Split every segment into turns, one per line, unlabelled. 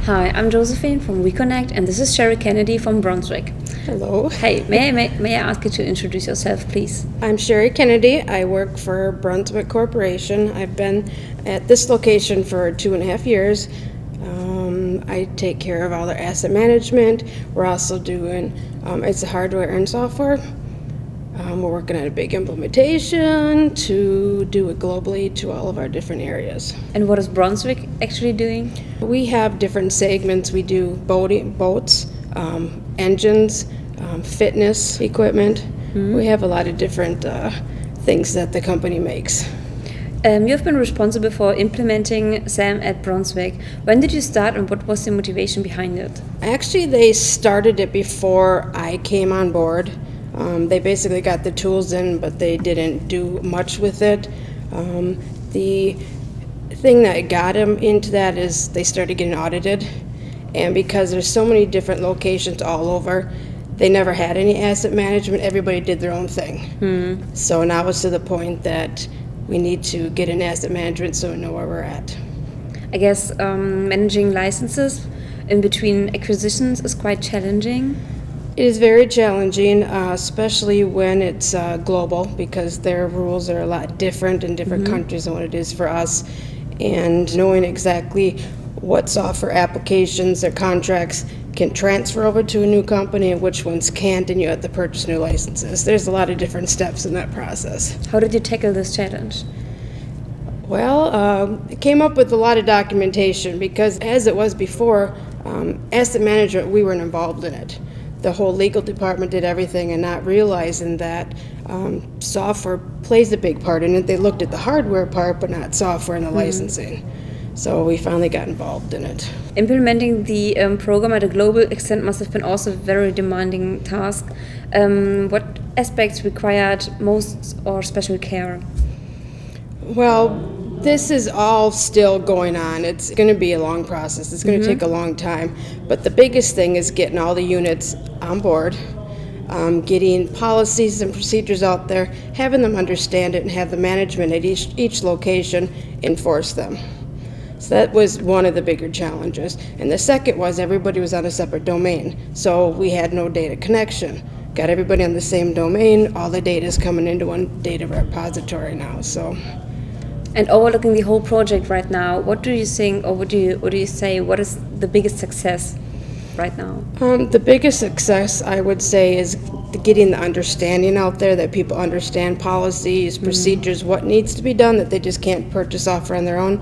Hi, I'm Josephine from we.CONECT, and this is Sherry Kennedy from Brunswick.
Hello.
Hey, may I ask you to introduce yourself, please?
I'm Sherry Kennedy. I work for Brunswick Corporation. I've been at this location for 2.5 years. I take care of all their asset management. We're also doing it's hardware and software. We're working on a big implementation to do it globally to all of our different areas.
And what is Brunswick actually doing?
We have different segments. We do boats, engines, fitness equipment. We have a lot of different things that the company makes.
You've been responsible for implementing SAM at Brunswick. When did you start, and what was the motivation behind it?
Actually, they started it before I came on board. They basically got the tools in, but they didn't do much with it. The thing that got them into that is they started getting audited. And because there's so many different locations all over, they never had any asset management. Everybody did their own thing. So now it's to the point that we need to get an asset management so we know where we're at.
I guess managing licenses in between acquisitions is quite challenging.
It is very challenging, especially when it's global, because their rules are a lot different in different countries than what it is for us. And knowing exactly what software applications or contracts can transfer over to a new company and which ones can't, and you have to purchase new licenses. There's a lot of different steps in that process.
How did you tackle this challenge?
Well, it came up with a lot of documentation because as it was before, asset management, we weren't involved in it. The whole legal department did everything and not realizing that software plays a big part in it. They looked at the hardware part but not software and the licensing. So we finally got involved in it.
Implementing the program at a global extent must have been also a very demanding task. What aspects required most or special care?
Well, this is all still going on. It's going to be a long process. It's going to take a long time. But the biggest thing is getting all the units on board, getting policies and procedures out there, having them understand it, and have the management at each location enforce them. So that was one of the bigger challenges. And the second was everybody was on a separate domain. So we had no data connection. Got everybody on the same domain. All the data is coming into one data repository now.
And overlooking the whole project right now, what do you think, or what do you say, what is the biggest success right now?
The biggest success, I would say, is getting the understanding out there, that people understand policies, procedures, what needs to be done, that they just can't purchase software on their own.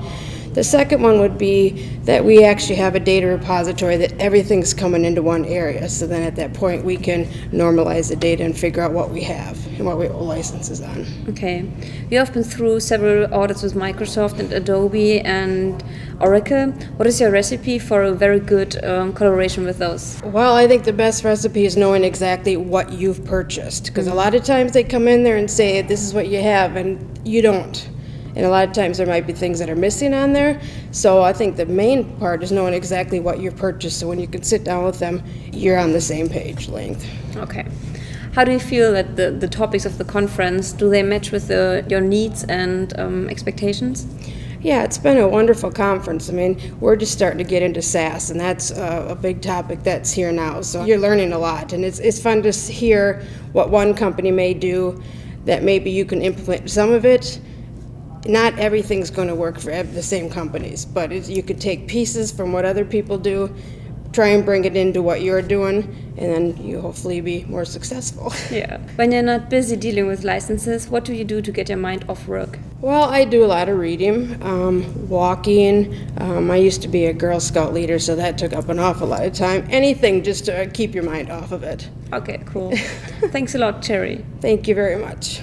The second one would be that we actually have a data repository that everything's coming into one area. So then at that point we can normalize the data and figure out what we have and what we owe licenses on.
Okay. You have been through several audits with Microsoft and Adobe and Oracle. What is your recipe for a very good collaboration with those?
Well, I think the best recipe is knowing exactly what you've purchased. Because a lot of times they come in there and say, this is what you have, and you don't. And a lot of times there might be things that are missing on there. So I think the main part is knowing exactly what you've purchased. So when you can sit down with them, you're on the same page length.
Okay. How do you feel that the topics of the conference, do they match with your needs and expectations?
Yeah, it's been a wonderful conference. I mean, we're just starting to get into SaaS, and that's a big topic that's here now. So you're learning a lot, and it's fun to hear what one company may do that maybe you can implement some of it. Not everything's going to work for the same companies, but you could take pieces from what other people do, try and bring it into what you're doing, and then you hopefully be more successful.
Yeah. When you're not busy dealing with licenses, what do you do to get your mind off work?
Well, I do a lot of reading, walking. I used to be a Girl Scout leader, so that took up an awful lot of time. Anything just to keep your mind off of it.
Okay, cool. Thanks a lot, Cherry.
Thank you very much.